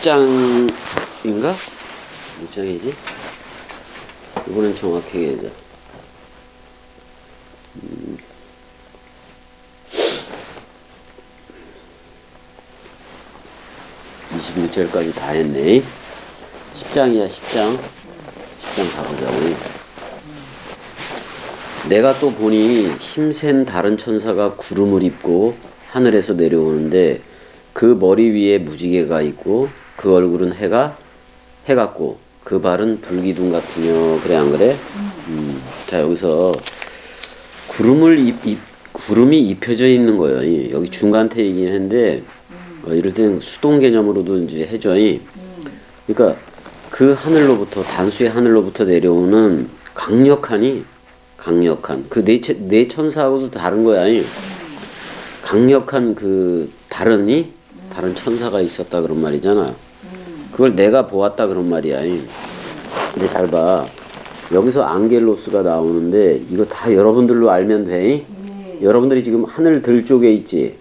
10장인가? 몇 장이지? 이거는 정확히 얘기하자. 21절까지 다 했네. 10장이야, 10장. 10장 가보자고. 내가 또 보니 힘센 다른 천사가 구름을 입고 하늘에서 내려오는데 그 머리 위에 무지개가 있고 그 얼굴은 해 같고 그 발은 불기둥 같으며. 그래 안 그래? 자, 여기서 구름이 입혀져 있는 거예요. 여기 중간태 얘기는 했는데 이럴 때는 수동 개념으로도 이제 해줘. 그러니까 그 하늘로부터, 단수의 하늘로부터 내려오는 강력한 그 네 천사하고도 다른 거야. 강력한 그 다른 천사가 있었다 그런 말이잖아. 그걸 내가 보았다 그런 말이야. 근데 잘 봐. 여기서 앙겔로스가 나오는데 이거 다 여러분들로 알면 돼. 여러분들이 지금 하늘 들 쪽에 있지.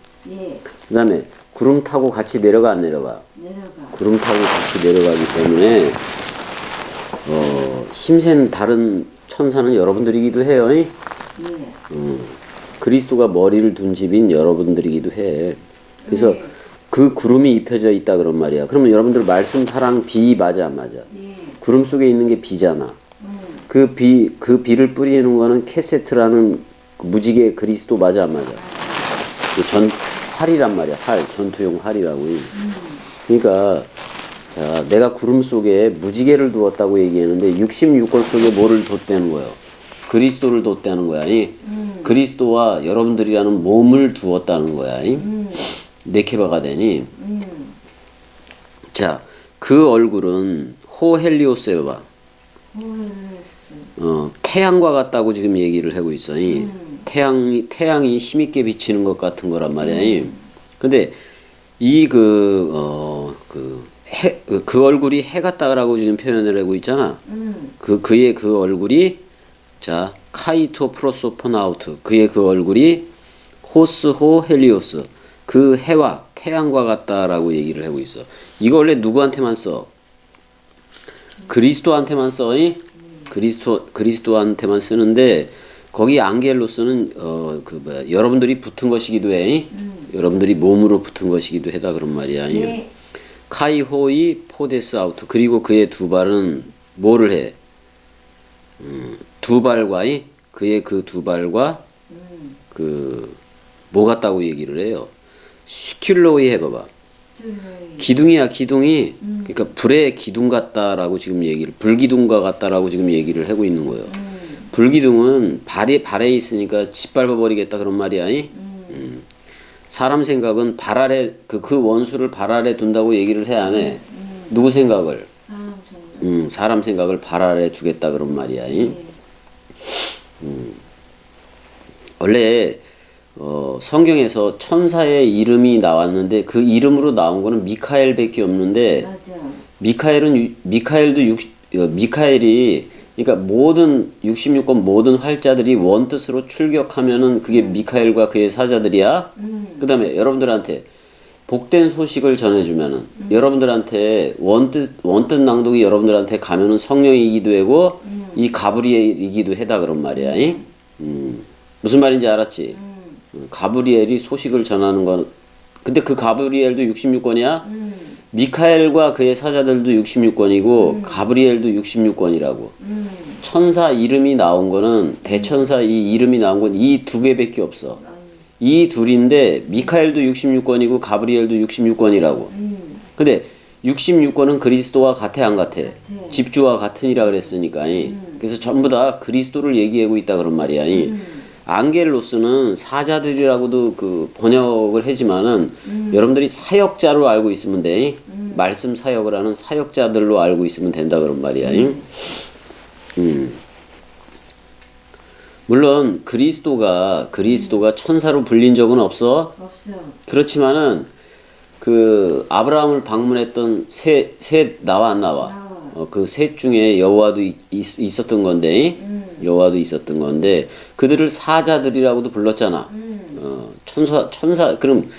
그 다음에 구름 타고 같이 내려가 안 내려가? 구름 타고 같이 내려가기 때문에 힘센 다른 천사는 여러분들이기도 해요. 그리스도가 머리를 둔 집인 여러분들이기도 해. 그래서 그 구름이 입혀져 있다 그런 말이야. 그러면 여러분들 말씀, 사랑, 비 맞아 안 맞아? 구름 속에 있는 게 비잖아. 그 비를 뿌리는 거는 캐세트라는 무지개 그리스도 맞아 안 맞아? 활이란 말이야. 전투용 활이라고. 그러니까 자, 내가 구름 속에 무지개를 두었다고 얘기했는데 66권 속에 뭐를 뒀다는 거예요? 그리스도를 뒀다는 거야. 그리스도와 여러분들이라는 몸을 두었다는 거야. 네케바가 되니. 자, 그 얼굴은 호헬리오스에 봐. 태양과 같다고 지금 얘기를 하고 있어. 태양이 힘있게 비치는 것 같은 거란 말이야. 근데 그 얼굴이 해 같다라고 지금 표현을 하고 있잖아. 그의 그 얼굴이, 자, 카이토 프로소포나우트, 그의 그 얼굴이 호스호 헬리오스, 그 해와 태양과 같다라고 얘기를 하고 있어. 이거 원래 누구한테만 써? 그리스도한테만 써. 그리스도한테만 쓰는데 거기 앙겔로스는 여러분들이 붙은 것이기도 해. 여러분들이 몸으로 붙은 것이기도 해다 그런 말이야. 카이호이 포데스 아우트, 그리고 그의 두 발은 뭐를 해? 두 발과 그의 그 두 발과 뭐 같다고 얘기를 해요? 슈틸로이 해봐봐. 기둥이야, 기둥이. 그러니까 불의 기둥 같다라고 지금 불기둥과 같다라고 지금 얘기를 하고 있는 거예요. 불기둥은 발에 있으니까 짓밟아 버리겠다 그런 말이야. 사람 생각은 발 아래 그 원수를 발 아래 둔다고 얘기를 해 안 해? 누구 생각을? 사람 생각을 발 아래 두겠다 그런 말이야. 원래 성경에서 천사의 이름이 나왔는데 그 이름으로 나온 거는 미카엘밖에 없는데, 미카엘이 그러니까 모든 66권 모든 활자들이 원뜻으로 출격하면은 그게 미카엘과 그의 사자들이야. 그 다음에 여러분들한테 복된 소식을 전해주면은 여러분들한테 원뜻 낭독이 여러분들한테 가면은 성령이기도 하고 이 가브리엘이기도 해다 그런 말이야. 무슨 말인지 알았지? 가브리엘이 소식을 전하는 건, 근데 그 가브리엘도 66권이야? 미카엘과 그의 사자들도 66권이고 가브리엘도 66권이라고. 천사 이름이 나온 거는, 대천사 이 이름이 나온 건 이 두 개밖에 없어. 이 둘인데 미카엘도 66권이고 가브리엘도 66권이라고. 근데 66권은 그리스도와 같아 안 같아? 집주와 같으니라 그랬으니까. 그래서 전부 다 그리스도를 얘기하고 있다 그런 말이야. 앙겔로스는 사자들이라고도 번역을 하지만은 여러분들이 사역자로 알고 있으면 돼. 말씀 사역을 하는 사역자들로 알고 있으면 된다 그런 말이야. 물론 그리스도가 천사로 불린 적은 없어. 그렇지만은 그 아브라함을 방문했던 셋 나와 안 나와? 그 셋 중에 여호와도 있었던 건데, 여호와도 있었던 건데 그들을 사자들이라고도 불렀잖아. 천사 그럼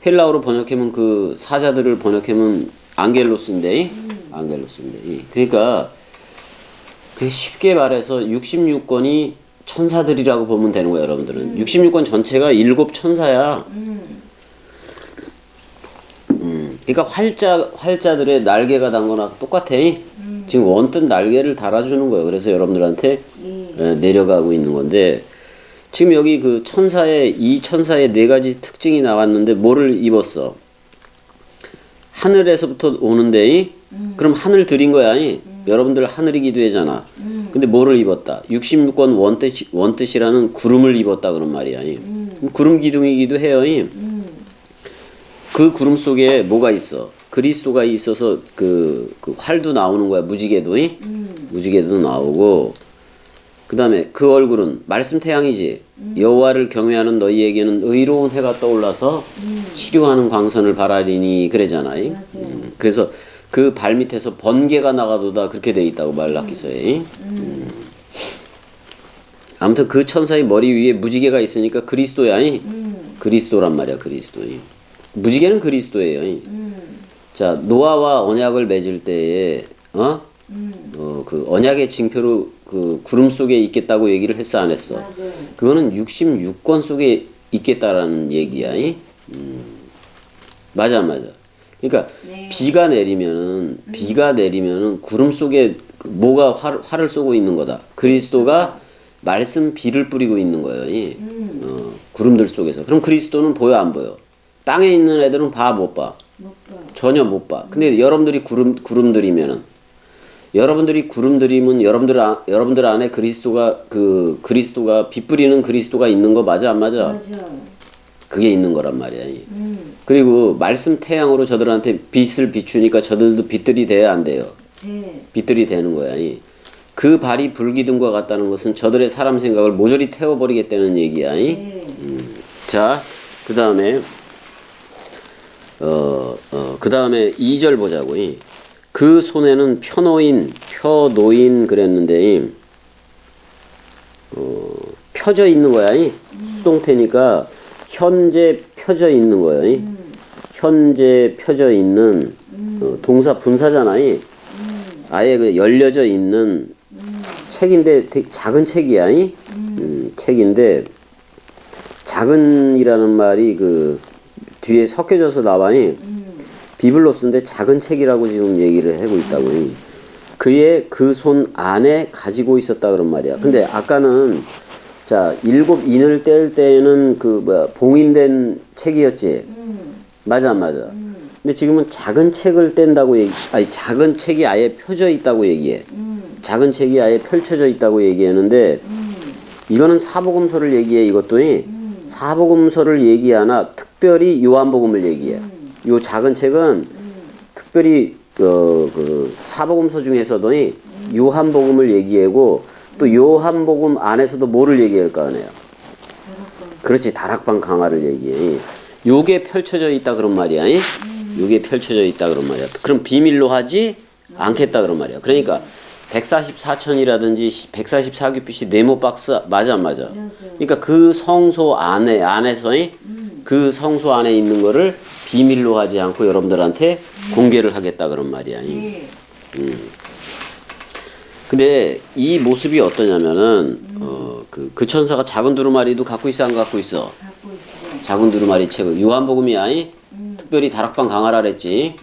헬라어로 번역하면 그 사자들을 번역하면 안겔로스인데, 안겔로스인데. 그러니까 그 쉽게 말해서 66권이 천사들이라고 보면 되는 거예요, 여러분들은. 66권 전체가 7천사야. 그러니까 활자들의 날개가 단 거나 똑같아. 지금 원뜻 날개를 달아주는 거예요. 그래서 여러분들한테 내려가고 있는 건데, 지금 여기 그 이 천사의 네 가지 특징이 나왔는데, 뭐를 입었어? 하늘에서부터 오는데, 그럼 하늘 들인 거야. 여러분들 하늘이 기도회잖아. 근데 뭐를 입었다? 66권 원뜻이라는 구름을 입었다 그런 말이야. 구름 기둥이기도 해요. 그 구름 속에 뭐가 있어? 그리스도가 있어서 그 활도 나오는 거야. 무지개도. 무지개도 나오고, 그 다음에 그 얼굴은 말씀 태양이지. 여호와를 경외하는 너희에게는 의로운 해가 떠올라서 치료하는 광선을 바라리니 그러잖아. 그래서 그 발 밑에서 번개가 나가도다 그렇게 돼 있다고 말라기서에. 아무튼 그 천사의 머리 위에 무지개가 있으니까 그리스도야. 그리스도란 말이야. 그리스도. 무지개는 그리스도예요. 자, 노아와 언약을 맺을 때에 그 언약의 징표로 그 구름 속에 있겠다고 얘기를 했어 안 했어? 그거는 66권 속에 있겠다라는 얘기야. 맞아. 그러니까 비가 내리면은 구름 속에 뭐가 활을 쏘고 있는 거다. 그리스도가 말씀 비를 뿌리고 있는 거예요. 구름들 속에서. 그럼 그리스도는 보여 안 보여? 땅에 있는 애들은 못 봐. 전혀 못 봐. 근데 여러분들이 구름들이면은, 여러분들이 구름들이면 여러분들 안에 그리스도가 빛 뿌리는 그리스도가 있는 거 맞아 안 맞아? 그게 있는 거란 말이야. 그리고 말씀 태양으로 저들한테 빛을 비추니까 저들도 빛들이 돼야 안 돼요? 빛들이 되는 거야. 그 발이 불기둥과 같다는 것은 저들의 사람 생각을 모조리 태워버리겠다는 얘기야. 자, 그 다음에 그 다음에 2절 보자고. 그 손에는 펴놓인 그랬는데, 펴져 있는 거야. 수동태니까 현재 펴져 있는 거야. 현재 펴져 있는 동사 분사잖아. 아예 그 열려져 있는 책인데 되게 작은 책이야. 책인데 작은이라는 말이 그 뒤에 섞여져서 나와. 비블로스인데 작은 책이라고 지금 얘기를 하고 있다고. 그의 그 손 안에 가지고 있었다 그런 말이야. 근데 아까는 자 7 인을 뗄 때는 봉인된 책이었지. 맞아 안 맞아? 근데 지금은 작은 책을 뗀다고 작은 책이 아예 펴져 있다고 얘기해. 작은 책이 아예 펼쳐져 있다고 얘기하는데, 이거는 사복음서를 얘기해. 이것도 사복음서를 얘기하나 특별히 요한복음을 얘기해. 요 작은 책은 특별히 그 사복음서 중에서도 요한복음을 얘기하고, 또 요한복음 안에서도 뭐를 얘기할까 하네요. 그렇지, 다락방 강화를 얘기해. 요게 펼쳐져 있다 그런 말이야. 요게 펼쳐져 있다 그런 말이야. 그럼 비밀로 하지 않겠다 그런 말이야. 그러니까 144천이라든지 144규빗이 네모 박스 맞아 안 맞아? 그러니까 그 성소 안에서 그 성소 안에 있는 거를 비밀로 하지 않고 여러분들한테 공개를 하겠다 그런 말이야. 근데 이 모습이 어떠냐면은 그 천사가 작은 두루마리도 갖고 있어 안 갖고 있어? 작은 두루마리 책을. 요한복음이야. 특별히 다락방 강화라 그랬지.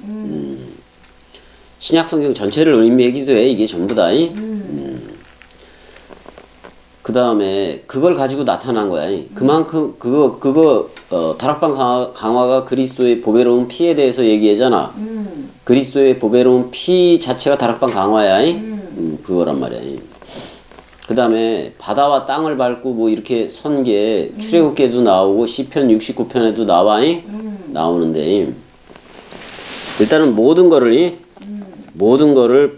신약성경 전체를 의미하기도 해. 이게 전부 다. 그 다음에 그걸 가지고 나타난 거야. 그만큼 다락방 강화가 그리스도의 보배로운 피에 대해서 얘기하잖아. 그리스도의 보배로운 피 자체가 다락방 강화야. 그거란 말이야. 그 다음에 바다와 땅을 밟고 뭐 이렇게 선 게 출애굽기에도 나오고 시편 69편에도 나오는데, 일단은 모든 거를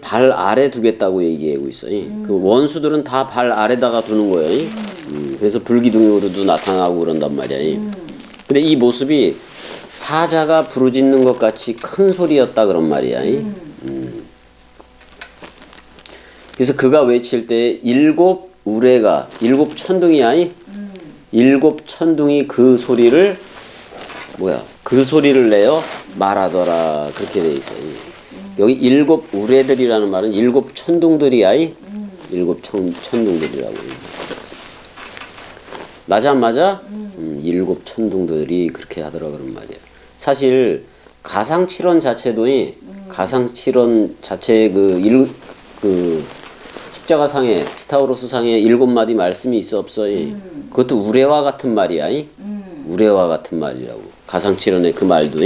발 아래 두겠다고 얘기하고 있어. 그 원수들은 다 발 아래다가 두는 거예요. 그래서 불기둥으로도 나타나고 그런단 말이야. 근데 이 모습이 사자가 부르짖는 것 같이 큰 소리였다 그런 말이야. 그래서 그가 외칠 때 7 우레가 7 천둥이야. 7 천둥이 그 소리를 내어 말하더라 그렇게 돼 있어요. 여기 일곱 우레들이라는 말은 일곱 천둥들이야. 일곱 천둥들이라고. 맞아 안 맞아? 일곱 천둥들이 그렇게 하더라 그런 말이야. 사실 가상칠언 자체도 가상칠언 자체의 그 십자가상에 스타우로스상에 일곱 마디 말씀이 있어 없어? 그것도 우레와 같은 말이야. 우레와 같은 말이라고. 가상칠언의 그 말도.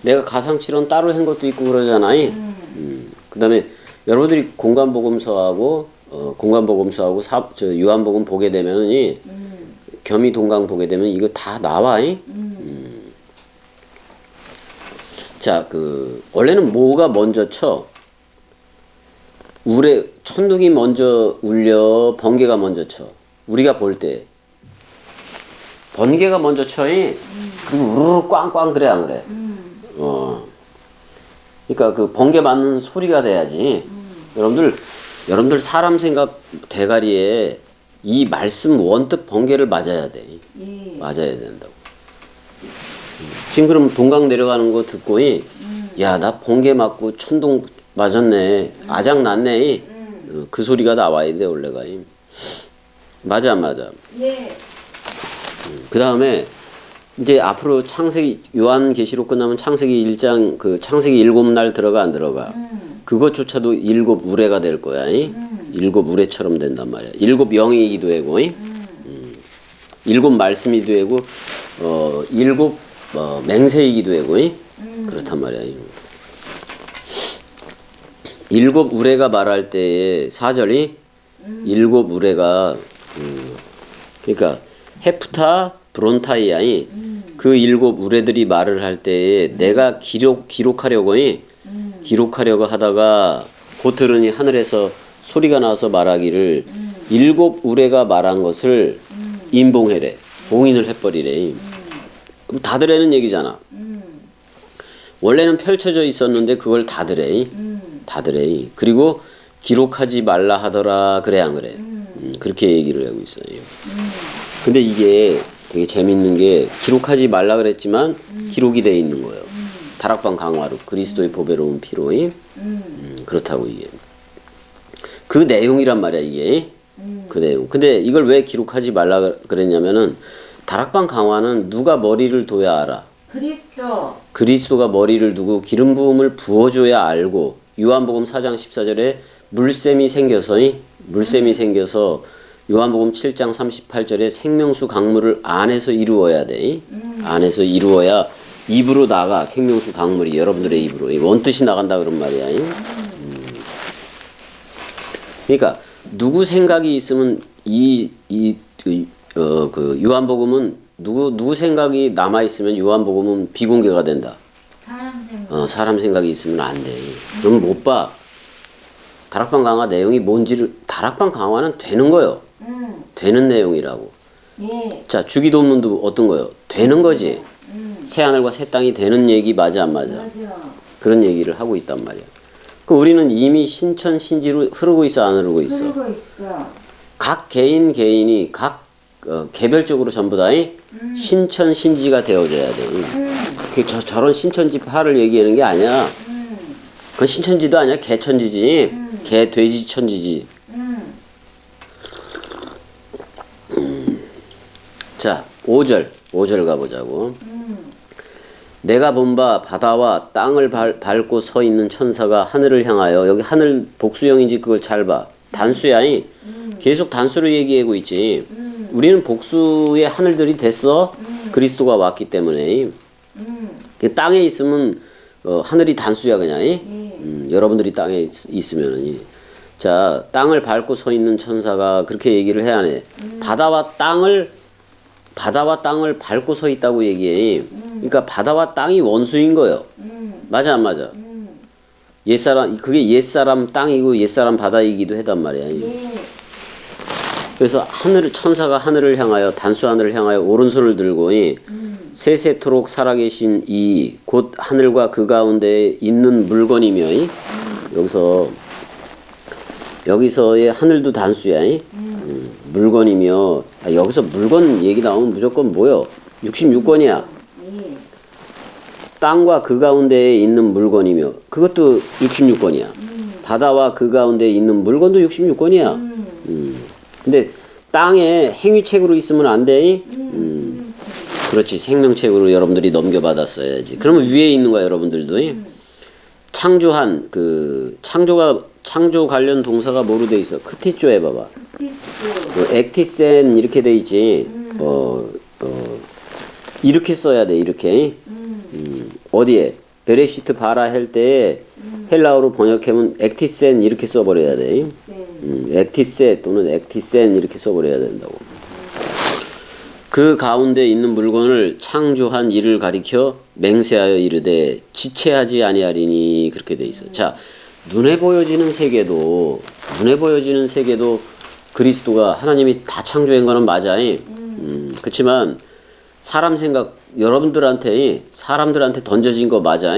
내가 가상칠언 따로 한 것도 있고 그러잖아. 그 다음에 여러분들이 공관복음서하고 요한복음 보게 되면은 겸이동강 보게 되면 이거 다 나와. 자, 원래는 뭐가 먼저 쳐? 천둥이 먼저 울려, 번개가 먼저 쳐. 우리가 볼 때. 번개가 먼저 쳐. 그리고 우르르 꽝꽝 그래, 안 그래? 그러니까 그 번개 맞는 소리가 돼야지. 여러분들 사람 생각 대가리에 이 말씀 원뜻 번개를 맞아야 돼. 맞아야 된다고. 지금 그럼 동강 내려가는 거 듣고, 야, 나 번개 맞고 천둥 맞았네. 아작 났네. 그 소리가 나와야 돼, 원래가. 맞아, 안 맞아? 예. 그 다음에, 이제 앞으로 요한계시록 끝나면 창세기 1장, 창세기 7날 들어가, 안 들어가? 그것조차도 일곱 우레가 될 거야. 일곱 우레처럼 된단 말이야. 일곱 영이기도 하고, 일곱 말씀이기도 하고, 일곱 맹세이기도 하고, 그렇단 말이야. 일곱 우레가 말할 때에 사절이 일곱 우레가 그러니까 헤프타 브론타이아 그 일곱 우레들이 말을 할 때에 내가 기록하려고 하다가 곧 들으니 하늘에서 소리가 나서 말하기를 일곱 우레가 말한 것을 인봉해래. 봉인을 해버리래. 그럼 다 들으라는 얘기잖아. 원래는 펼쳐져 있었는데 그걸 다 들으래. 다 들으래. 그리고 기록하지 말라 하더라. 그래 안 그래? 그렇게 얘기를 하고 있어요. 근데 이게 되게 재밌는 게 기록하지 말라 그랬지만 기록이 돼 있는 거예요. 다락방 강화로 그리스도의 보배로운 피로. 그렇다고 이게. 그 내용이란 말이야 이게. 그 내용. 근데 이걸 왜 기록하지 말라 그랬냐면은 다락방 강화는 누가 머리를 둬야 알아. 그리스도가 머리를 두고 기름 부음을 부어줘야 알고 요한복음 4장 14절에 물샘이 생겨서 요한복음 7장 38절에 생명수 강물을 안에서 이루어야 돼. 안에서 이루어야 입으로 나가. 생명수 강물이 여러분들의 입으로 원뜻이 나간다 그런 말이야. 그러니까 누구 생각이 있으면 그 요한복음은 누구 생각이 남아 있으면 요한복음은 비공개가 된다. 사람 생각이 있으면 안 돼. 그럼 못 봐. 다락방 강화 내용이 뭔지를 다락방 강화는 되는 거요. 되는 내용이라고. 예. 자, 주기도문도 어떤 거요? 되는 거지. 새 하늘과 새 땅이 되는 얘기 맞아 안 맞아? 맞아. 그런 얘기를 하고 있단 말이야. 그 우리는 이미 신천신지로 흐르고 있어 안 흐르고 있어? 흐르고 있어. 각 개인이 각 개별적으로 전부 다 신천신지가 되어져야 돼. 저런 신천지파를 얘기하는 게 아니야. 그건 신천지도 아니야. 개천지지. 개 돼지천지지. 자, 5절 가보자고. 내가 본 바 바다와 땅을 밟고 서 있는 천사가 하늘을 향하여, 여기 하늘 복수형인지 그걸 잘 봐. 단수야. 계속 단수로 얘기하고 있지. 우리는 복수의 하늘들이 됐어. 그리스도가 왔기 때문에. 땅에 있으면 하늘이 단수야 그냥. 여러분들이 땅에 있으면. 자, 땅을 밟고 서 있는 천사가 그렇게 얘기를 해야 하네. 바다와 땅을 밟고 서 있다고 얘기해. 그러니까 바다와 땅이 원수인 거예요. 맞아 안 맞아? 그게 옛사람 땅이고 옛사람 바다이기도 하단 말이야. 그래서 천사가 하늘을 향하여, 단수 하늘을 향하여 오른손을 들고 세세토록 살아계신 이 곧 하늘과 그 가운데 있는 물건이며, 여기서의 하늘도 단수야. 물건이며, 여기서 물건 얘기 나오면 무조건 뭐요? 66권이야. 땅과 그 가운데에 있는 물건이며 그것도 66권이야. 바다와 그 가운데에 있는 물건도 66권이야. 근데 땅에 행위책으로 있으면 안 돼. 그렇지. 생명책으로 여러분들이 넘겨받았어야지. 그러면 위에 있는 거야 여러분들도. 창조한 그 창조 관련 동사가 뭐로 돼 있어? 크티조 해봐봐. 액티센 이렇게 돼 있지. 이렇게 써야 돼. 이렇게. 어디에? 베레시트 바라 할 때에 헬라어로 번역하면 액티센 이렇게 써버려야 돼. 액티세 또는 액티센 이렇게 써버려야 된다고. 그 가운데 있는 물건을 창조한 이를 가리켜 맹세하여 이르되 지체하지 아니하리니 그렇게 돼 있어. 자, 눈에 보여지는 세계도 그리스도가 하나님이 다 창조한 거는 맞아. 그렇지만 사람 생각 여러분들한테 사람들한테 던져진 거 맞아.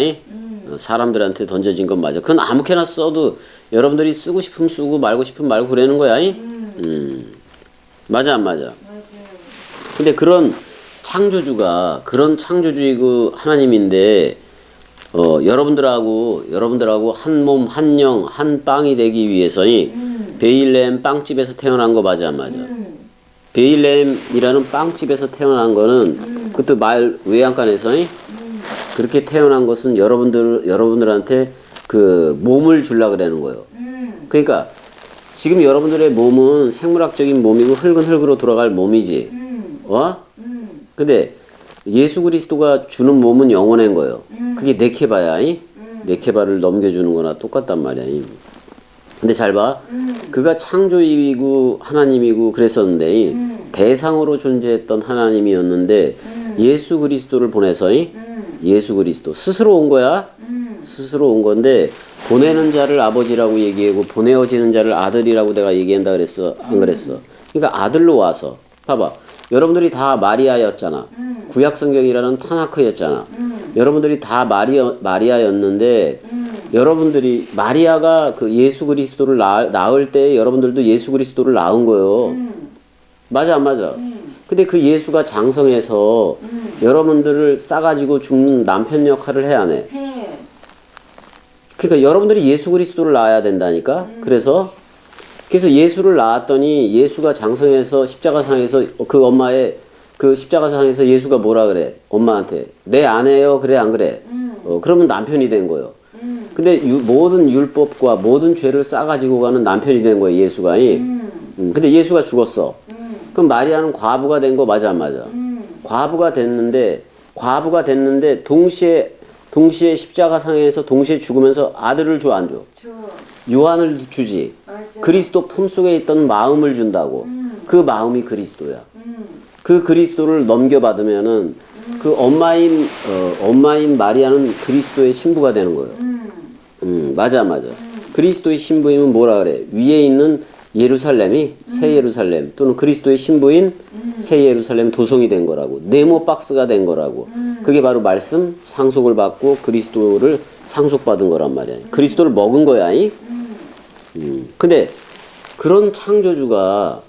사람들한테 던져진 건 맞아. 그건 아무렇게나 써도 여러분들이 쓰고 싶으면 쓰고 말고 싶으면 말고 그러는 거야. 맞아 안 맞아? 근데 그런 창조주이고 하나님인데 여러분들하고 한 몸 한 영 한 빵이 되기 위해서 베일레헴 빵집에서 태어난 거 맞아 안 맞아? 베일레헴이라는 빵집에서 태어난 거는 그것도 말 외양간에서 그렇게 태어난 것은 여러분들한테 그 몸을 주려 그러는 거예요. 그러니까 지금 여러분들의 몸은 생물학적인 몸이고 흙은 흙으로 돌아갈 몸이지. 근데 예수 그리스도가 주는 몸은 영원한 거예요. 그게 네케바야. 네케바를 넘겨주는 거나 똑같단 말이야. 근데 잘 봐. 그가 창조이고 하나님이고 그랬었는데 대상으로 존재했던 하나님이었는데 예수 그리스도를 보내서 예수 그리스도 스스로 온 거야. 스스로 온 건데 보내는 자를 아버지라고 얘기하고 보내어지는 자를 아들이라고 내가 얘기한다 그랬어. 안 그랬어? 그러니까 아들로 와서 봐봐. 여러분들이 다 마리아였잖아. 구약 성경이라는 타나크였잖아. 여러분들이 다 마리아였는데 여러분들이 마리아가 그 예수 그리스도를 낳을 때 여러분들도 예수 그리스도를 낳은 거예요. 맞아 안 맞아? 근데 그 예수가 장성해서 여러분들을 싸가지고 죽는 남편 역할을 해야 안 해? 그러니까 여러분들이 예수 그리스도를 낳아야 된다니까. 그래서 예수를 낳았더니 예수가 장성해서 십자가상에서 그 엄마의 그 십자가상에서 예수가 뭐라 그래? 엄마한테 내 아내요 그래 안 그래? 그러면 남편이 된 거예요. 근데 모든 율법과 모든 죄를 싸가지고 가는 남편이 된 거예요 예수가. 근데 예수가 죽었어. 그럼 마리아는 과부가 된 거 맞아 안 맞아? 과부가 됐는데 동시에 십자가상에서 동시에 죽으면서 아들을 줘 안 줘? 요한을 주지. 맞아. 그리스도 품속에 있던 마음을 준다고. 그 마음이 그리스도야. 그 그리스도를 넘겨받으면은 그 엄마인 마리아는 그리스도의 신부가 되는 거예요. 맞아. 그리스도의 신부이면 뭐라 그래? 위에 있는 예루살렘이 새 예루살렘 또는 그리스도의 신부인 새 예루살렘 도성이 된 거라고. 네모 박스가 된 거라고. 그게 바로 말씀 상속을 받고 그리스도를 상속받은 거란 말이야. 그리스도를 먹은 거야. 근데 그런 창조주이고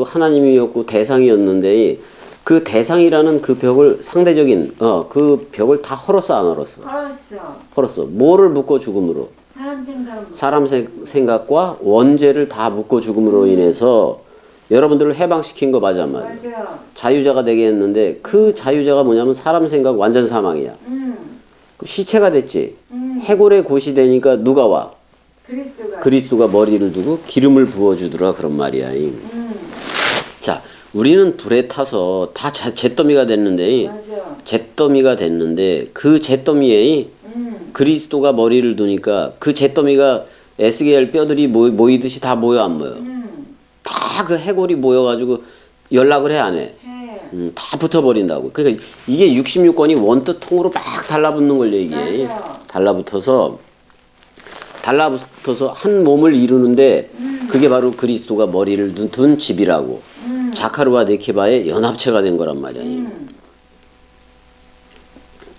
하나님이었고 대상이었는데 그 대상이라는 그 벽을 상대적인 그 벽을 다 헐었어 안 헐었어? 헐었어. 뭐를 묶어 죽음으로? 사람 생각과 원죄를 다 묶어 죽음으로 인해서 여러분들을 해방시킨 거 맞아 안 맞아? 자유자가 되게 했는데 그 자유자가 뭐냐면 사람 생각 완전 사망이야. 시체가 됐지. 해골의 곳이 되니까 누가 와? 그리스도가 머리를 두고 기름을 부어주더라 그런 말이야. 자, 우리는 불에 타서 다 잿더미가 됐는데 잿더미가 됐는데 그 잿더미에 그리스도가 머리를 두니까 그 잿더미가 에스겔 뼈들이 모이듯이 다 모여 안 모여? 다 그 해골이 모여가지고 연락을 해 안 해? 다 붙어버린다고. 그러니까 이게 66권이 원뜻통으로 막 달라붙는 걸요 이게. 달라붙어서 한 몸을 이루는데 그게 바로 그리스도가 머리를 둔 집이라고. 자카르와 네케바의 연합체가 된 거란 말이야.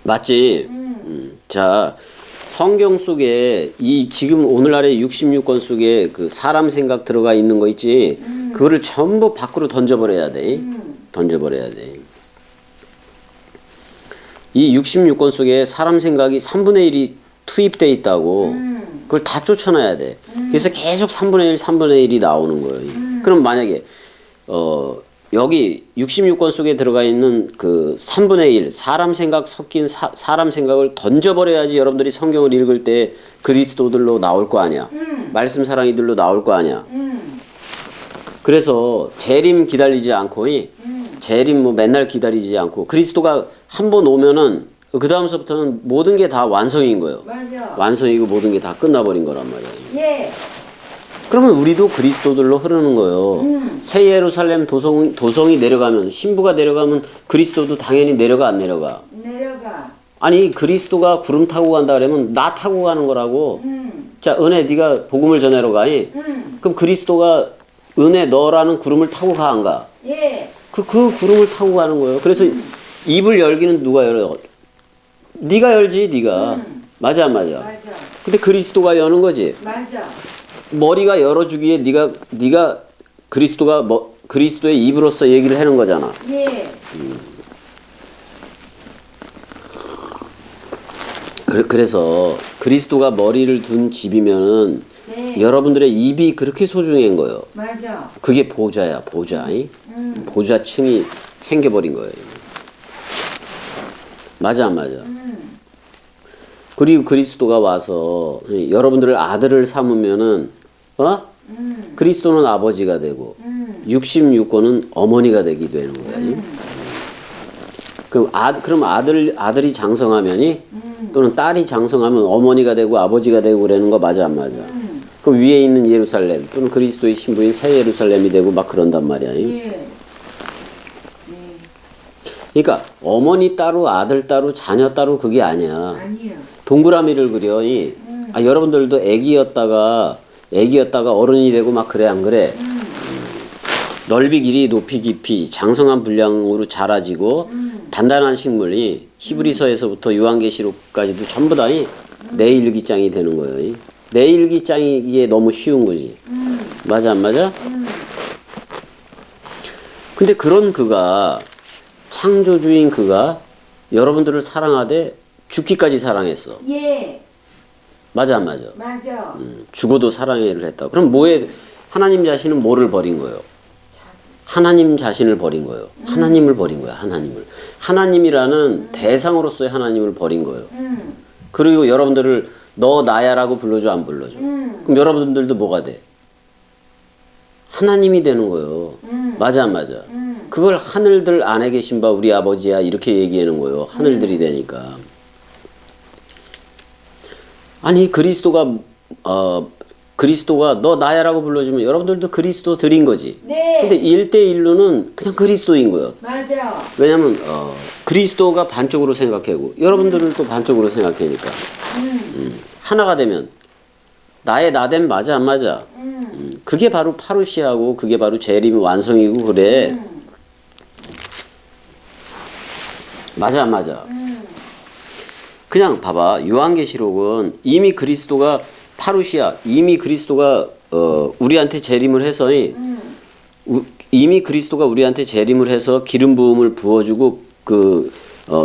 맞지? 자, 성경 속에 이 지금 오늘날의 66권 속에 그 사람 생각 들어가 있는 거 있지? 그거를 전부 밖으로 던져버려야 돼. 던져버려야 돼. 이 66권 속에 사람 생각이 3분의 1이 투입돼 있다고. 그걸 다 쫓아내야 돼. 그래서 계속 3분의 1, 3분의 1이 나오는 거예요. 그럼 만약에 여기 66권 속에 들어가 있는 그 3분의 1 사람 생각 섞인 사람 생각을 던져버려야지 여러분들이 성경을 읽을 때 그리스도들로 나올 거 아니야. 말씀 사랑이들로 나올 거 아니야. 그래서 재림 기다리지 않고 재림 뭐 맨날 기다리지 않고 그리스도가 한 번 오면은 그 다음서부터는 모든 게 다 완성인 거예요. 맞아. 완성이고 모든 게 다 끝나버린 거란 말이에요. 예. 그러면 우리도 그리스도들로 흐르는 거예요. 새 예루살렘 도성이 내려가면 신부가 내려가면 그리스도도 당연히 내려가 안 내려가? 내려가. 아니 그리스도가 구름 타고 간다 그러면 나 타고 가는 거라고. 자 은혜 네가 복음을 전하러 가니? 그럼 그리스도가 은혜 너라는 구름을 타고 가 안 가? 예. 그 구름을 타고 가는 거예요. 그래서 입을 열기는 누가 열어? 네가 열지 네가. 맞아 안 맞아? 맞아. 근데 그리스도가 여는 거지. 맞아. 머리가 열어주기에 네가 그리스도가 그리스도의 입으로서 얘기를 하는 거잖아. 예. 그래서 그리스도가 머리를 둔 집이면은 네. 여러분들의 입이 그렇게 소중한 거예요. 맞아. 그게 보좌야, 보좌. 보좌층이 생겨버린 거예요. 맞아, 안 맞아? 그리고 그리스도가 와서 여러분들을 아들을 삼으면은 그리스도는 아버지가 되고 66권은 어머니가 되게 되는 거예요. 그럼 아들이 장성하면이 또는 딸이 장성하면 어머니가 되고 아버지가 되고 그러는 거 맞아 안 맞아? 그 위에 있는 예루살렘 또는 그리스도의 신부인 새 예루살렘이 되고 막 그런단 말이야. 예. 그러니까 어머니 따로 아들 따로 자녀 따로 그게 아니야. 아니요. 동그라미를 그려. 여러분들도 애기였다가 어른이 되고 막 그래 안 그래? 넓이 길이 높이 깊이 장성한 분량으로 자라지고 단단한 식물이 히브리서에서부터 요한계시록까지도 전부 다 내 일기장이 되는 거예요. 내 일기장이 이게 너무 쉬운 거지. 맞아 안 맞아? 근데 그런 그가 창조주인 그가 여러분들을 사랑하되 죽기까지 사랑했어. 예. 맞아 안 맞아? 맞아. 죽어도 사랑해를 했다. 그럼 하나님 자신은 뭐를 버린 거예요? 하나님 자신을 버린 거예요. 하나님을 버린 거야. 하나님이라는 대상으로서의 하나님을 버린 거예요. 그리고 여러분들을 너 나야라고 불러줘 안 불러줘? 그럼 여러분들도 뭐가 돼? 하나님이 되는 거예요. 맞아 안 맞아? 그걸 하늘들 안에 계신 바 우리 아버지야 이렇게 얘기하는 거예요. 하늘들이 되니까. 아니 그리스도가 너 나야라고 불러주면 여러분들도 그리스도 들인 거지. 네. 근데 1대1로는 그냥 그리스도인 거예요. 맞아. 왜냐면 그리스도가 반쪽으로 생각하고 여러분들을 또 반쪽으로 생각하니까 하나가 되면 나의 나됨 맞아 안 맞아? 그게 바로 파루시아고 그게 바로 재림 완성이고 그래. 맞아 안 맞아? 그냥 봐봐. 요한계시록은 이미 그리스도가 파루시아 이미 그리스도가 우리한테 재림을 해서 이미 그리스도가 우리한테 재림을 해서 기름 부음을 부어주고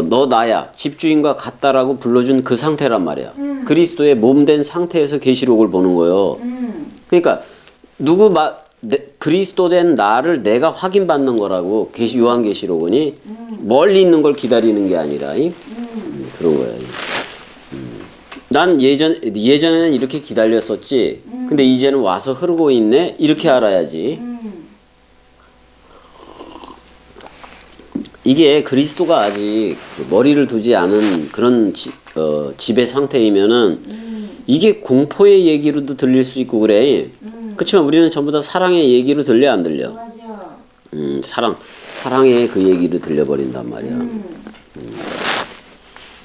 너 나야 집주인과 같다라고 불러준 그 상태란 말이야. 그리스도의 몸된 상태에서 계시록을 보는 거예요. 그러니까 그리스도 된 나를 내가 확인받는 거라고 요한계시록은 멀리 있는 걸 기다리는 게 아니라 그런 거야. 난 예전에는 이렇게 기다렸었지. 근데 이제는 와서 흐르고 있네. 이렇게 알아야지. 이게 그리스도가 아직 머리를 두지 않은 그런 지배 상태이면은 이게 공포의 얘기로도 들릴 수 있고 그래. 그렇지만 우리는 전부 다 사랑의 얘기로 들려 안 들려? 맞아. 사랑의 그 얘기로 들려버린단 말이야.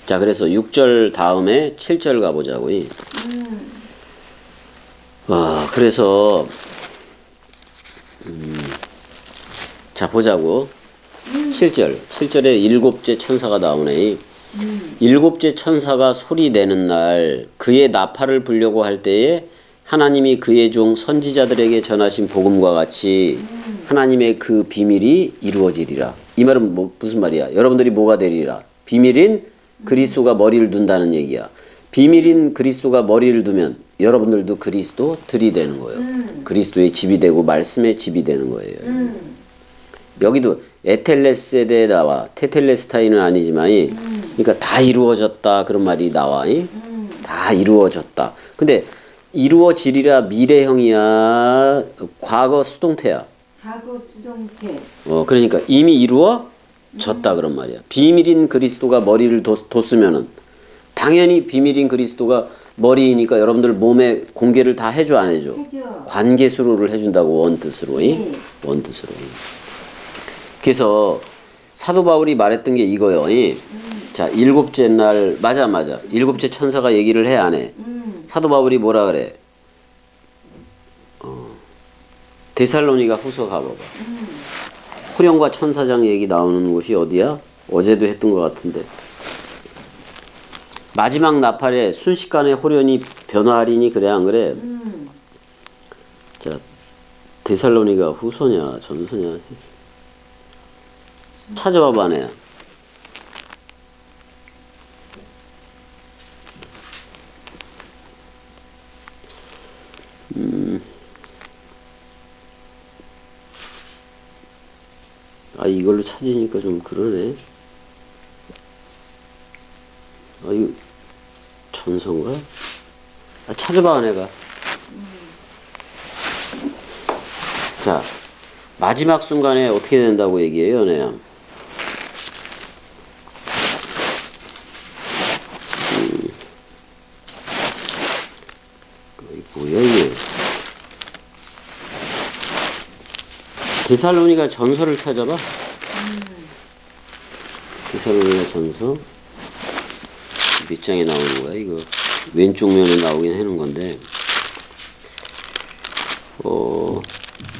자, 그래서 6절 다음에 7절 가보자고. 그래서 자 보자고. 7절에 일곱째 천사가 나오네. 일곱째 천사가 소리 내는 날 그의 나팔을 불려고 할 때에 하나님이 그의 종 선지자들에게 전하신 복음과 같이 하나님의 그 비밀이 이루어지리라. 이 말은 무슨 말이야? 여러분들이 뭐가 되리라? 비밀인 그리스도가 머리를 둔다는 얘기야. 비밀인 그리스도가 머리를 두면 여러분들도 그리스도들이 되는 거예요. 그리스도의 집이 되고 말씀의 집이 되는 거예요. 여기도 에텔레스에 나와. 테텔레스타이는 아니지만 그러니까 다 이루어졌다 그런 말이 나와. 다 이루어졌다. 근데 이루어지리라 미래형이야, 과거 수동태야. 과거 수동태. 그러니까 이미 이루어졌다 그런 말이야. 비밀인 그리스도가 머리를 뒀으면은 당연히 비밀인 그리스도가 머리이니까 여러분들 몸에 공개를 다 해줘 안 해줘? 해줘. 관계수로를 해준다고 원뜻으로. 네. 원뜻으로. 그래서 사도 바울이 말했던 게 이거요. 자, 일곱째 날 맞아. 일곱째 천사가 얘기를 해 안 해? 사도 바울이 뭐라 그래? 데살로니가 후서 가봐봐. 호령과 천사장 얘기 나오는 곳이 어디야? 어제도 했던 것 같은데. 마지막 나팔에 순식간에 호련이 변화하리니 그래 안 그래? 자, 데살로니가 후서냐 전서냐 찾아봐봐 내야. 이걸로 찾으니까 좀 그러네. 이거 전서인가? 찾아봐 내가. 자, 마지막 순간에 어떻게 된다고 얘기해요, 내야. 뭐야 이게? 데살로니가 전서를 찾아봐. 데살로니가 전서 몇 장에 나오는 거야 이거? 왼쪽 면에 나오긴 하는 건데.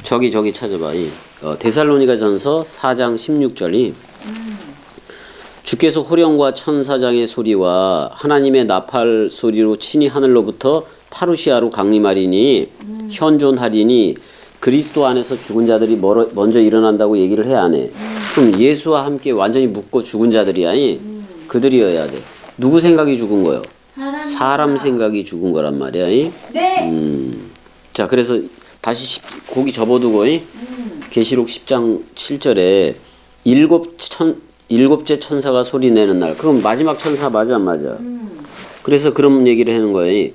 저기 찾아봐. 데살로니가 전서 4장 16절이 주께서 호령과 천사장의 소리와 하나님의 나팔 소리로 친히 하늘로부터 파루시아로 강림하리니 현존하리니 그리스도 안에서 죽은 자들이 먼저 일어난다고 얘기를 해 안 해? 그럼 예수와 함께 완전히 묶고 죽은 자들이야. 그들이어야 돼. 누구 생각이 죽은 거요? 사람 생각이 죽은 거란 말이야. 네. 자, 그래서 다시 거기 접어두고 계시록 10장 7절에 일곱째 천사가 소리 내는 날. 그럼 마지막 천사 맞아 안 맞아? 그래서 그런 얘기를 하는 거예요.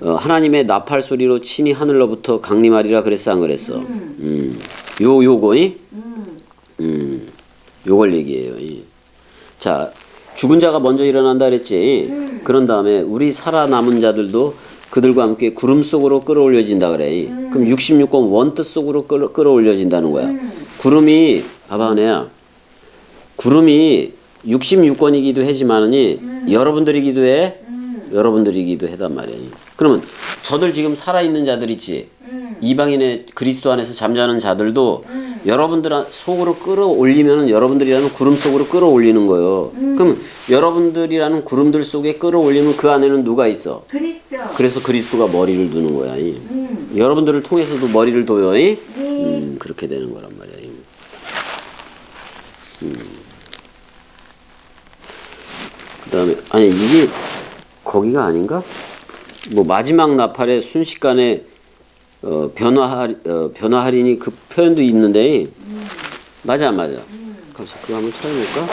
하나님의 나팔 소리로 친히 하늘로부터 강림하리라 그랬어 안 그랬어? 요걸 얘기해요. 자, 죽은 자가 먼저 일어난다 그랬지. 그런 다음에 우리 살아남은 자들도 그들과 함께 구름 속으로 끌어올려진다 그래. 그럼 66권 원뜻 속으로 끌어올려진다는 거야. 구름이 봐봐 내야. 구름이 66권이기도 하지만은 여러분들이기도 해. 여러분들이기도 해단 말이야. 그러면 저들 지금 살아있는 자들 있지. 이방인의 그리스도 안에서 잠자는 자들도 여러분들 속으로 끌어올리면은 여러분들이라는 구름 속으로 끌어올리는 거예요. 그럼 여러분들이라는 구름들 속에 끌어올리면 그 안에는 누가 있어? 그리스도. 그래서 그리스도가 머리를 두는 거야. 여러분들을 통해서도 머리를 둬요. 그렇게 되는 거란 말이야. 그다음에 아니 이게 거기가 아닌가? 뭐 마지막 나팔에 순식간에 변화하리니 그 표현도 있는데 맞아 안 맞아? 그래서 그거 한번 찾아볼까?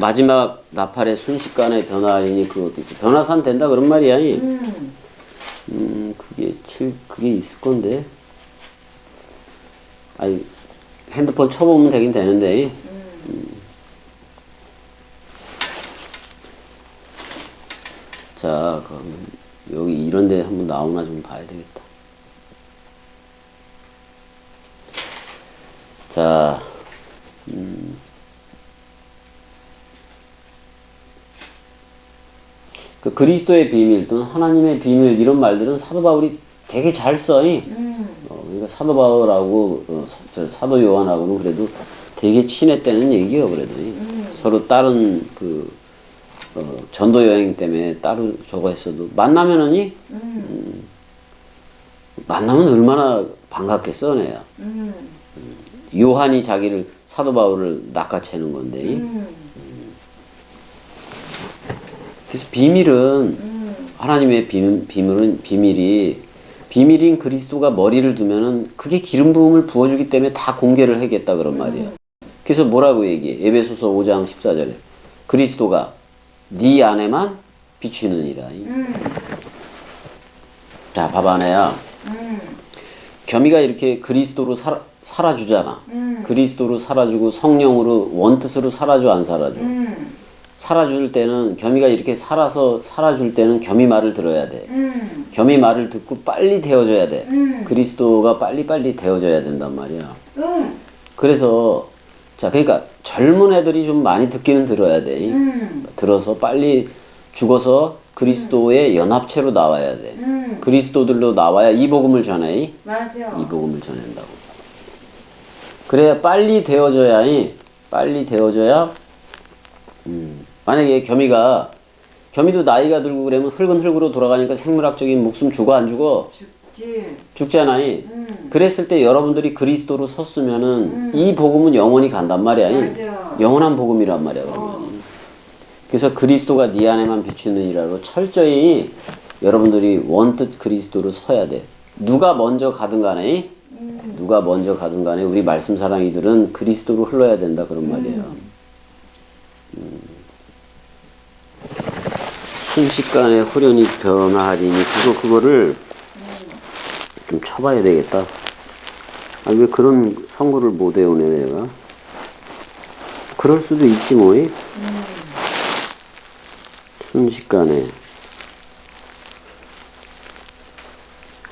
마지막 나팔에 순식간에 변화하리니 그것도 있어. 변화산 된다 그런 말이야. 그게 있을 건데. 아니 핸드폰 쳐보면 되긴 되는데. 자, 그럼 여기 이런데 한번 나오나 좀 봐야 되겠다. 자, 그 그리스도의 비밀 또는 하나님의 비밀 이런 말들은 사도 바울이 되게 잘 써. 그러니까 사도 바울하고 사도 요한하고는 그래도 되게 친했다는 얘기요. 그래도 서로 다른 전도 여행 때문에 따로 저거 했어도 만나면은 만나면 얼마나 반갑겠어 내야. 요한이 자기를 사도 바울을 낚아채는 건데. 그래서 비밀은 하나님의 비밀인 그리스도가 머리를 두면은 그게 기름 부음을 부어주기 때문에 다 공개를 하겠다 그런 말이야. 그래서 뭐라고 얘기해? 에베소서 5장 14절에 그리스도가 네 안에만 비치느니라. 자, 봐봐 내야. 겸이가 이렇게 그리스도로 살아주잖아. 그리스도로 살아주고 성령으로 원뜻으로 살아줘 안 살아줘? 살아줄 때는 겸이가 이렇게 살아줄 때는 겸이 말을 들어야 돼. 겸이 말을 듣고 빨리 되어져야 돼. 그리스도가 빨리빨리 되어져야 된단 말이야. 그래서 자, 그러니까 젊은 애들이 좀 많이 듣기는 들어야 돼. 들어서 빨리 죽어서 그리스도의 연합체로 나와야 돼. 그리스도들로 나와야 이 복음을 전해. 맞아. 이 복음을 전한다고. 그래야 빨리 되어져야. 만약에 겸이도 나이가 들고 그러면 흙으로 돌아가니까 생물학적인 목숨 죽어 안 죽어? 죽지. 죽잖아. 그랬을 때 여러분들이 그리스도로 섰으면은 이 복음은 영원히 간단 말이야. 맞아. 영원한 복음이란 말이야. 그래서 그리스도가 네 안에만 비추느니라로 철저히 여러분들이 원뜻 그리스도로 서야 돼. 누가 먼저 가든 간에 우리 말씀 사랑이들은 그리스도로 흘러야 된다 그런 말이에요. 순식간에 후련히 변화하리니 그거를 좀 쳐봐야 되겠다. 아, 왜 그런 성구를 못 외우네 내가. 그럴 수도 있지 뭐. 순식간에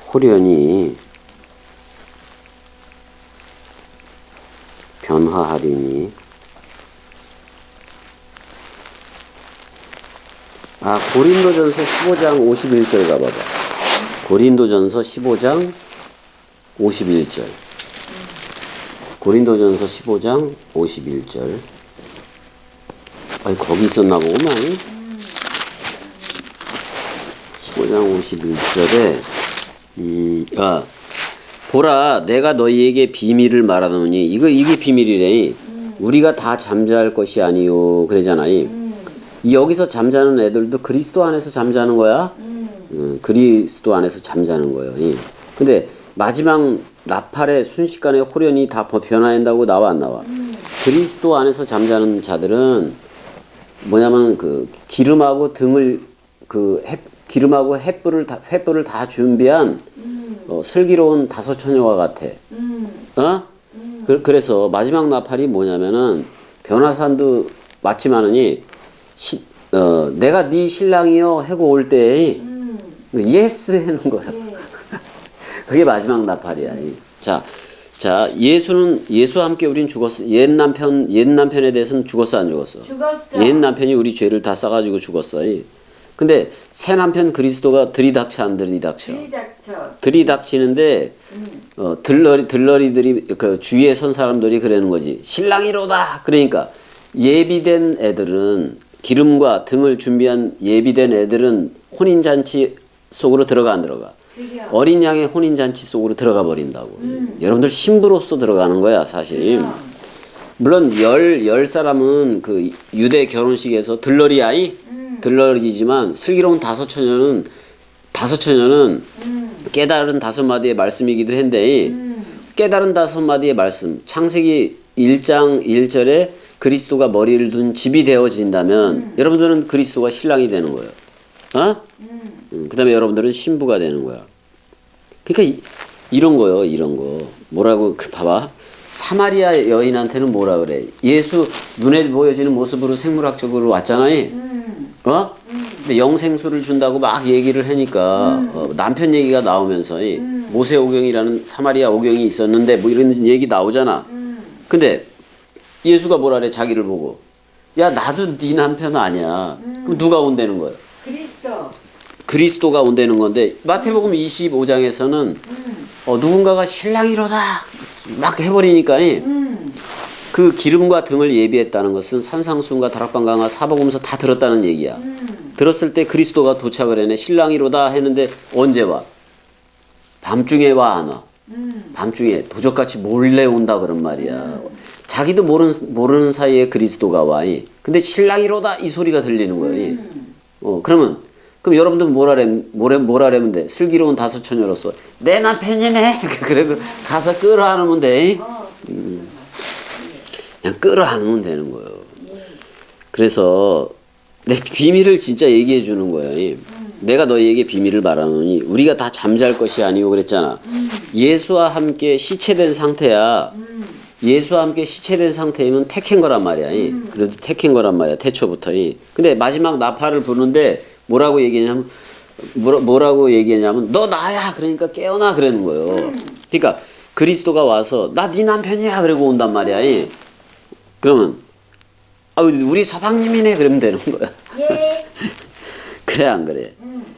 후련히 변화하리니. 아, 고린도전서 15장 51절 가봐봐. 고린도전서 15장 51절. 고린도전서 15장 51절. 아니, 거기 있었나 보구만. 15장 51절에, 보라, 내가 너희에게 비밀을 말하노니, 이게 비밀이래. 우리가 다 잠잘 것이 아니요. 그러잖아요. 여기서 잠자는 애들도 그리스도 안에서 잠자는 거야. 그리스도 안에서 잠자는 거예요. 근데 마지막 나팔에 순식간에 호련히 다 변화한다고 나와 안 나와? 그리스도 안에서 잠자는 자들은 뭐냐면 그 기름하고 등을 기름하고 횃불을 다 준비한 슬기로운 다섯 처녀와 같아. 그래서 마지막 나팔이 뭐냐면은 변화산도 맞지만은 내가 네 신랑이요 하고 올 때 예스 하는 거야. 그게 마지막 나팔이야. 자, 예수와 함께 우린 죽었어. 옛 남편에 대해서는 죽었어 안 죽었어? 죽었어. 옛 남편이 우리 죄를 다 싸가지고 죽었어. 근데 새 남편 그리스도가 들이닥쳐 안 들이닥쳐? 들이닥치는데 들러리들이 그 주위에 선 사람들이 그러는 거지. 신랑이로다. 그러니까 예비된 애들은 기름과 등을 준비한 예비된 애들은 혼인잔치 속으로 들어가 안 들어가? 어린 양의 혼인잔치 속으로 들어가 버린다고. 여러분들 신부로서 들어가는 거야 사실. 물론 열 사람은 그 유대 결혼식에서 들러리지만 슬기로운 다섯 처녀는 깨달은 다섯 마디의 말씀이기도 한데 깨달은 다섯 마디의 말씀 창세기 1장 1절에 그리스도가 머리를 둔 집이 되어진다면 여러분들은 그리스도가 신랑이 되는 거예요. 그 다음에 여러분들은 신부가 되는 거야. 그러니까 이런 거요. 뭐라고 봐봐. 사마리아 여인한테는 뭐라 그래. 예수 눈에 보여지는 모습으로 생물학적으로 왔잖아요. 근데 영생수를 준다고 막 얘기를 하니까 남편 얘기가 나오면서 모세 오경이라는 사마리아 오경이 있었는데 뭐 이런 얘기 나오잖아. 근데 예수가 뭐라 그래 자기를 보고. 야 나도 네 남편 아니야. 그럼 누가 온다는 거야? 그리스도가 온다는 건데 마태복음 25장에서는 누군가가 신랑이로다 막 해버리니까 그 기름과 등을 예비했다는 것은 산상수훈과 다락방강화 사복음서 다 들었다는 얘기야. 들었을 때 그리스도가 도착을 해네. 신랑이로다 했는데 언제 와? 밤중에 와 안 와? 밤중에 도적같이 몰래 온다 그런 말이야. 자기도 모르는 사이에 그리스도가 와. 근데 신랑이로다 이 소리가 들리는 거야. 그럼 여러분들 뭐라면 돼? 슬기로운 다섯 처녀로서 내 남편이네. 그래 가서 끌어안으면 돼. 그냥 끌어안으면 되는 거예요. 그래서 내 비밀을 진짜 얘기해 주는 거예요. 내가 너희에게 비밀을 말하노니 우리가 다 잠잘 것이 아니오 그랬잖아. 예수와 함께 시체된 상태야. 예수와 함께 시체된 상태이면 택한 거란 말이야. 그래도 택한 거란 말이야. 태초부터. 근데 마지막 나팔을 부는데 뭐라고 얘기했냐면 너 나야. 그러니까 깨어나 그러는 거예요. 그러니까 그리스도가 와서 나 네 남편이야 그러고 온단 말이야. 그러면 우리 서방님이네 그러면 되는 거야. 예. 그래 안 그래?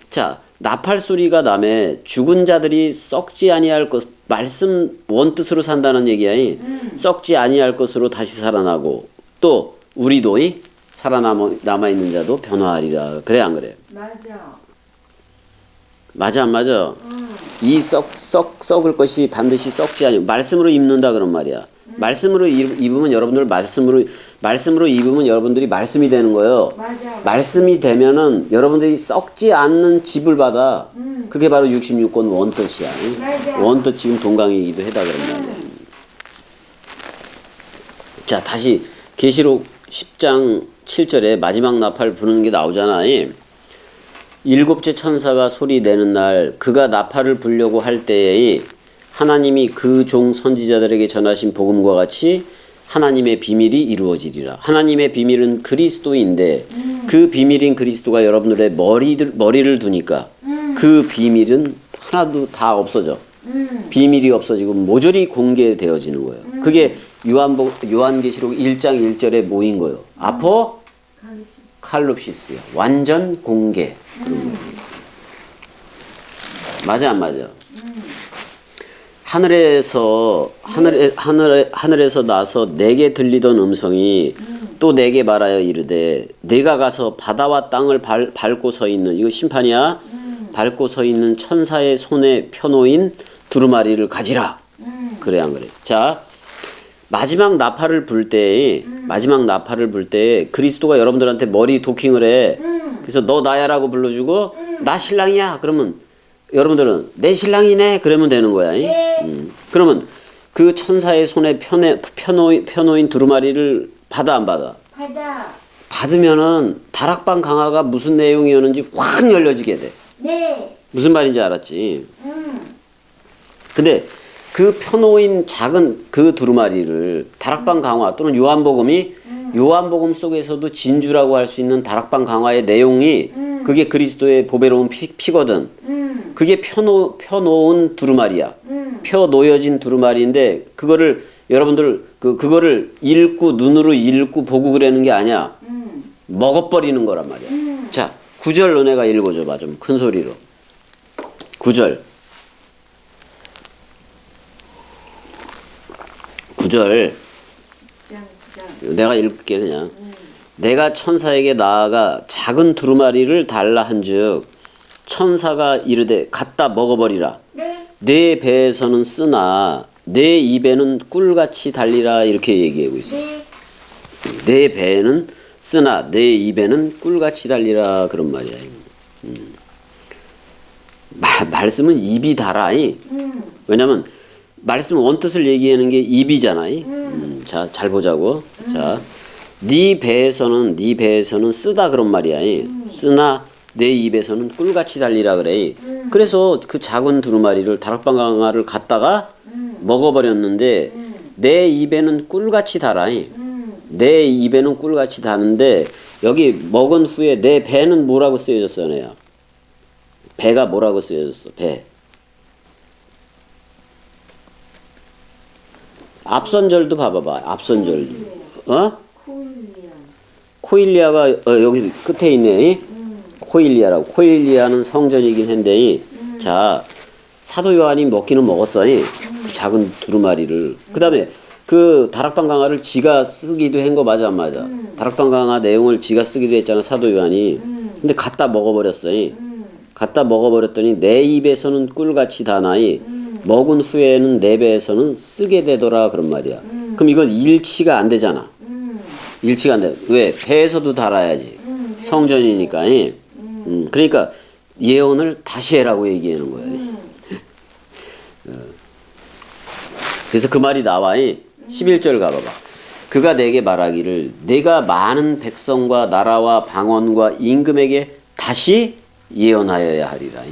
자, 나팔 소리가 남에 죽은 자들이 썩지 아니할 것 말씀 원뜻으로 산다는 얘기야. 썩지 아니할 것으로 다시 살아나고 또 우리도 살아남아 있는 자도 변화하리라. 그래 안 그래? 맞아. 맞아 안 맞아? 이 썩을 것이 반드시 썩지 아니 말씀으로 입는다 그런 말이야. 말씀으로 입으면 여러분들 말씀으로 입으면 여러분들이 말씀이 되는 거예요. 맞아. 말씀이 되면은 여러분들이 썩지 않는 집을 받아. 그게 바로 66권 원뜻이야. 맞아. 원뜻 지금 동강이기도 해다 그런 말이야. 자, 다시 계시록 10장 7절에 마지막 나팔 부는 게 나오잖아. 일곱째 천사가 소리 내는 날 그가 나팔을 불려고 할 때에 하나님이 그 종 선지자들에게 전하신 복음과 같이 하나님의 비밀이 이루어지리라. 하나님의 비밀은 그리스도인데 그 비밀인 그리스도가 여러분들의 머리를 두니까 그 비밀은 하나도 다 없어져. 비밀이 없어지고 모조리 공개되어지는 거예요. 그게 요한계시록 1장 1절에 모인 거예요. 칼룹시스요. 완전 공개. 맞아 안 맞아? 하늘에서 나서 내게 들리던 음성이 또 내게 말하여 이르되 내가 가서 바다와 땅을 밟고 서 있는 이거 심판이야. 밟고 서 있는 천사의 손에 펴놓인 두루마리를 가지라. 그래 안 그래? 자, 마지막 나팔을 불 때 그리스도가 여러분들한테 머리 도킹을 해. 그래서 너 나야라고 불러주고 나 신랑이야. 그러면 여러분들은 내 신랑이네 그러면 되는 거야. 그러면 그 천사의 손에 펴놓인 두루마리를 받아 안 받아? 받아. 받으면은 다락방 강화가 무슨 내용이었는지 확 열려지게 돼. 네. 무슨 말인지 알았지? 근데 그 펴놓인 작은 그 두루마리를 다락방 강화 또는 요한복음 속에서도 진주라고 할 수 있는 다락방 강화의 내용이 그게 그리스도의 보배로운 피거든. 그게 펴놓은 두루마리야. 펴놓여진 두루마리인데 그거를 여러분들 그거를 눈으로 읽고 보고 그러는 게 아니야. 먹어버리는 거란 말이야. 자, 9절 너네가 읽어줘봐 좀 큰 소리로. 9절. 내가 읽을게 그냥. 내가 천사에게 나아가 작은 두루마리를 달라 한즉 천사가 이르되 갖다 먹어버리라. 네. 내 배에서는 쓰나 내 입에는 꿀같이 달리라 이렇게 얘기하고 있어. 네. 내 배에는 쓰나 내 입에는 꿀같이 달리라 그런 말이야. 말씀은 입이 달아. 왜냐면 말씀 원뜻을 얘기하는 게 입이잖아. 자, 잘 보자고. 자, 네 배에서는 쓰다 그런 말이야. 쓰나 내 입에서는 꿀같이 달리라 그래. 그래서 그 작은 두루마리를 다락방 강화를 갖다가 먹어버렸는데 내 입에는 꿀같이 달아. 내 입에는 꿀같이 다는데 여기 먹은 후에 내 배는 뭐라고 쓰여졌어, 내야? 배가 뭐라고 쓰여졌어? 배. 앞선절도 봐봐봐. 앞선절도. 코일리아가 여기 끝에 있네. 코일리아라고. 코일리아는 성전이긴 한데, 자, 사도 요한이 먹기는 먹었어. 그 작은 두루마리를. 그 다음에 그 다락방 강화를 지가 쓰기도 한 거 맞아 안 맞아? 다락방 강화 내용을 지가 쓰기도 했잖아, 사도 요한이. 근데 갖다 먹어버렸어. 갖다 먹어버렸더니 내 입에서는 꿀같이 다나이. 먹은 후에는 네 배에서는 쓰게 되더라 그런 말이야. 그럼 이건 일치가 안 되잖아. 일치가 안 돼. 왜? 배에서도 달아야지. 성전이니까. 그러니까 예언을 다시 해라고 얘기하는 거야. 그래서 그 말이 나와. 11절 가봐봐. 그가 내게 말하기를 내가 많은 백성과 나라와 방언과 임금에게 다시 예언하여야 하리라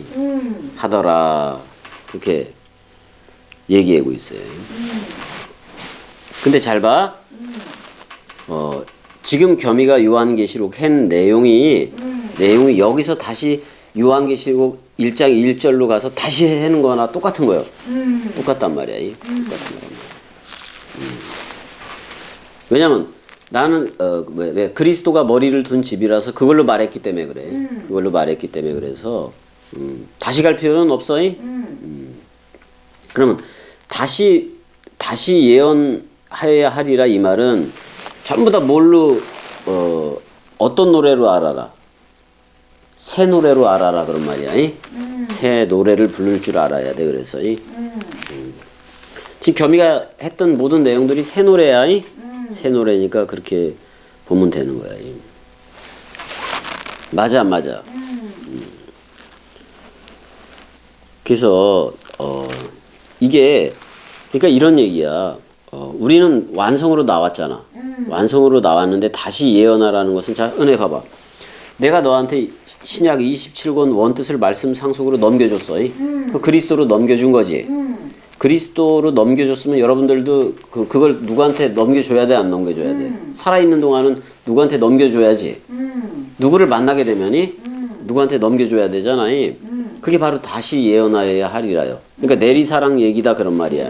하더라. 그렇게 얘기하고 있어요. 근데 잘 봐. 지금 겸이가 요한계시록 한 내용이 여기서 다시 요한계시록 1장 1절로 가서 다시 하는 거나 똑같은 거예요. 똑같단 말이야. 똑같단 말이야. 왜냐면 나는 왜 그리스도가 머리를 둔 집이라서 그걸로 말했기 때문에 그래. 그걸로 말했기 때문에 그래서 다시 갈 필요는 없어. 그러면 다시 예언하여야 하리라 이 말은 전부 다 뭘로 어떤 노래로 알아라? 새 노래로 알아라 그런 말이야. 새 노래를 부를 줄 알아야 돼. 그래서 지금 겸이가 했던 모든 내용들이 새 노래야. 새 노래니까 그렇게 보면 되는 거야. 맞아 안 맞아? 그래서 이게 그러니까 이런 얘기야. 우리는 완성으로 나왔잖아. 완성으로 나왔는데 다시 예언하라는 것은 자 은혜 봐봐. 내가 너한테 신약 27권 원뜻을 말씀 상속으로 넘겨줬어. 그 그리스도로 넘겨준 거지. 그리스도로 넘겨줬으면 여러분들도 그걸 누구한테 넘겨줘야 돼, 안 넘겨줘야 돼? 살아있는 동안은 누구한테 넘겨줘야지. 누구를 만나게 되면이 누구한테 넘겨줘야 되잖아. 그게 바로 다시 예언하여야 하리라요. 그러니까 내리사랑 얘기다 그런 말이야.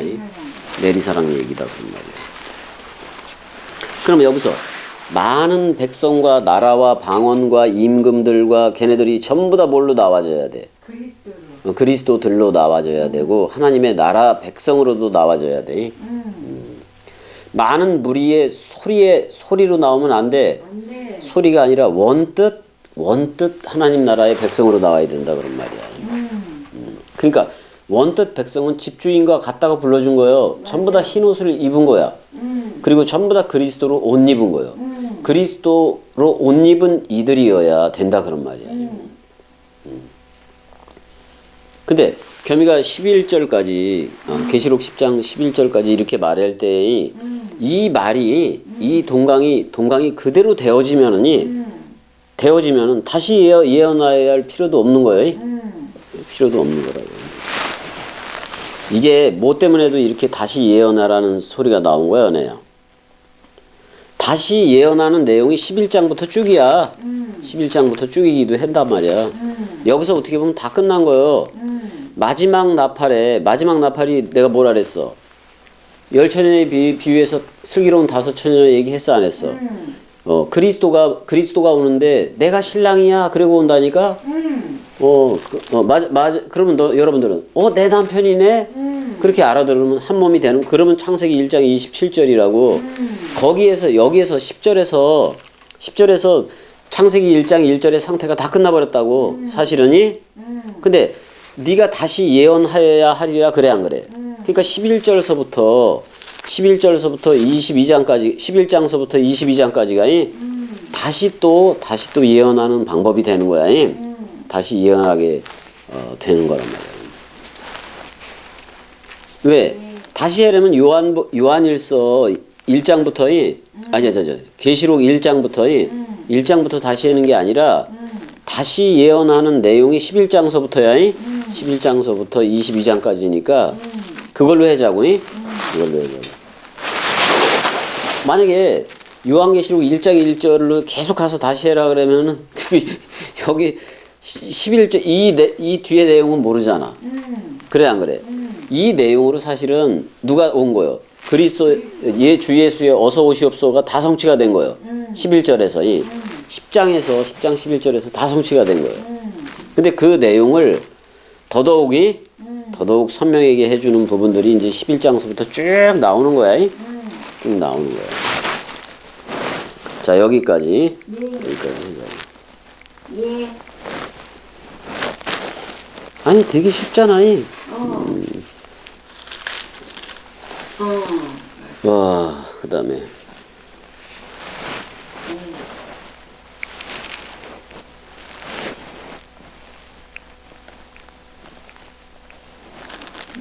내리사랑 얘기다 그런 말이야. 그럼 여기서 많은 백성과 나라와 방언과 임금들과 걔네들이 전부 다 뭘로 나와줘야 돼? 그리스도들로 나와줘야 되고 하나님의 나라 백성으로도 나와줘야 돼. 많은 무리의 소리로 나오면 안 돼. 소리가 아니라 원뜻 하나님 나라의 백성으로 나와야 된다 그런 말이야. 그러니까 원뜻 백성은 집주인과 같다고 불러준 거예요. 전부 다 흰 옷을 입은 거야. 그리고 전부 다 그리스도로 옷 입은 거예요. 그리스도로 옷 입은 이들이어야 된다 그런 말이야. 근데 겸이가 11절까지 계시록 10장 11절까지 이렇게 말할 때 이 말이 이 동강이 그대로 되어지면은 다시 예언하여야 할 필요도 없는 거예요. 필요도 없는 거라고. 이게 뭐 때문에도 이렇게 다시 예언하라는 소리가 나온 거야, 은혜야. 다시 예언하는 내용이 11장부터 쭉이야. 11장부터 쭉이기도 한단 말이야. 여기서 어떻게 보면 다 끝난 거예요. 마지막 나팔이 내가 뭐라 그랬어? 열처녀에 비유해서 슬기로운 다섯처녀 얘기했어 안 했어? 그리스도가 오는데 내가 신랑이야 그러고 온다니까? 맞아. 그러면 여러분들은 내 남편이네? 그렇게 알아들으면 한 몸이 되는. 그러면 창세기 1장 27절이라고 여기에서 10절에서 창세기 1장 1절의 상태가 다 끝나버렸다고 사실은이. 근데 네가 다시 예언하여야 하리라 그래 안 그래? 그러니까 11절서부터 22장까지 11장서부터 22장까지가 다시 또 예언하는 방법이 되는 거야. 다시 예언하게 되는 거란 말이야. 왜? 다시 하려면 요한일서 1장부터 계시록 1장부터 다시 하는 게 아니라 다시 예언하는 내용이 11장서부터야. 11장서부터 22장까지니까 그걸로 하자고. 그걸로 하자고. 만약에 요한계시록 1장 1절로 계속 가서 다시 해라 그러면은 여기 11절 이 뒤에 내용은 모르잖아. 그래 안 그래? 이 내용으로 사실은 누가 온 거요? 그리스도 주 예수의 어서 오시옵소가 다 성취가 된 거예요. 11절에서 10장 11절에서 다 성취가 된 거예요. 근데 그 내용을 더더욱 선명하게 해주는 부분들이 이제 11장서부터 쭉 나오는 거야. 쭉 나오는 거야. 자, 여기까지. 예. 아니, 되게 쉽잖아. 와, 그 다음에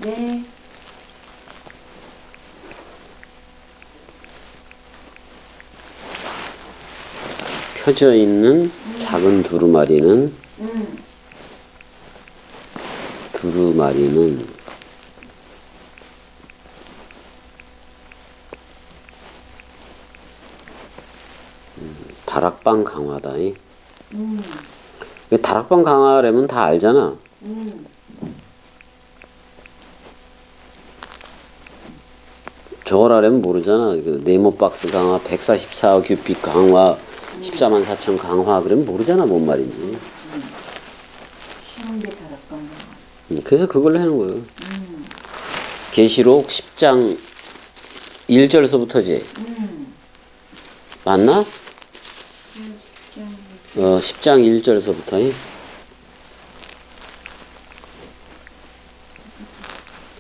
네. 펴져 있는 작은 두루마리는 다락방 강화다. 왜 다락방 강화라면 다 알잖아. 저거라면 모르잖아. 그 네모박스 강화, 144 규픽 강화, 14만 4천 강화 그러면 모르잖아 뭔 말인지. 쉬운데 다락방. 그래서 그걸로 하는 거예요. 계시록 10장 1절서부터지. 맞나? 10장 1절서부터.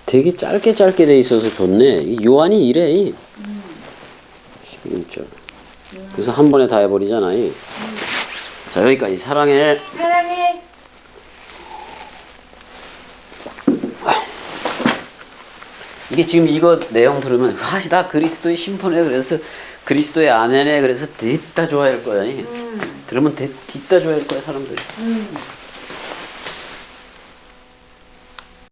되게 짧게 돼 있어서 좋네. 이 요한이 이래. 11절. 그래서 한 번에 다 해버리잖아. 자, 여기까지. 사랑해. 사랑해. 이게 지금 이거 내용 들으면 와, 나 그리스도의 심포네. 그래서 그리스도의 아내네. 그래서 됐다 좋아할 거야. 들으면 됐다 좋아할 거야 사람들이.